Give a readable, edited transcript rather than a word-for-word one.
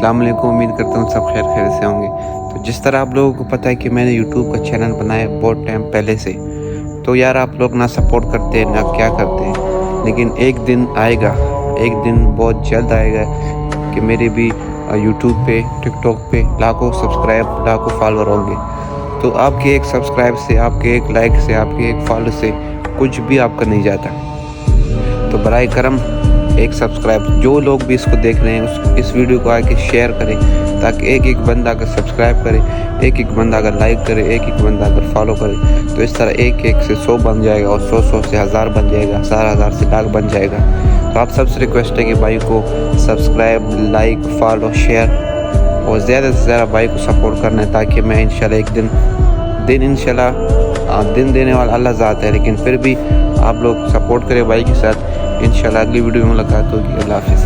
अस्सलाम वालेकुम। उम्मीद करता हूँ सब खैर खैर से होंगे। तो जिस तरह आप लोगों को पता है कि मैंने यूट्यूब का चैनल बनाया बहुत टाइम पहले से, तो यार आप लोग ना सपोर्ट करते हैं ना क्या करते हैं, लेकिन एक दिन आएगा, एक दिन बहुत जल्द आएगा कि मेरे भी यूट्यूब पे टिकटॉक पे लाखों सब्सक्राइब लाखों फॉलोअर होंगे। तो आपके एक सब्सक्राइब से, आपके एक लाइक से, आपके एक फॉलो से कुछ भी आपका नहीं जाता। तो बराए करम एक सब्सक्राइब, जो लोग भी इसको देख रहे हैं इस वीडियो को आके शेयर करें, ताकि एक एक बंदा अगर सब्सक्राइब करे, एक एक बंदा अगर लाइक करे, एक एक बंदा अगर फॉलो करे, तो इस तरह एक एक से 100 बन जाएगा, और 100 से 1000 बन जाएगा, 1000 से लाख बन जाएगा। तो आप सबसे रिक्वेस्ट है कि भाई को सब्सक्राइब, लाइक, फॉलो, शेयर और ज़्यादा से ज़्यादा भाई को सपोर्ट करना है, ताकि मैं इंशाल्लाह एक दिन इंशाल्लाह दिन देने वाला अल्लाह ज़ात है, लेकिन फिर भी आप लोग सपोर्ट करें भाई के साथ। इंशाल्लाह अगली वीडियो में मुलाकात होगी। अल्लाह हाफ़िज़।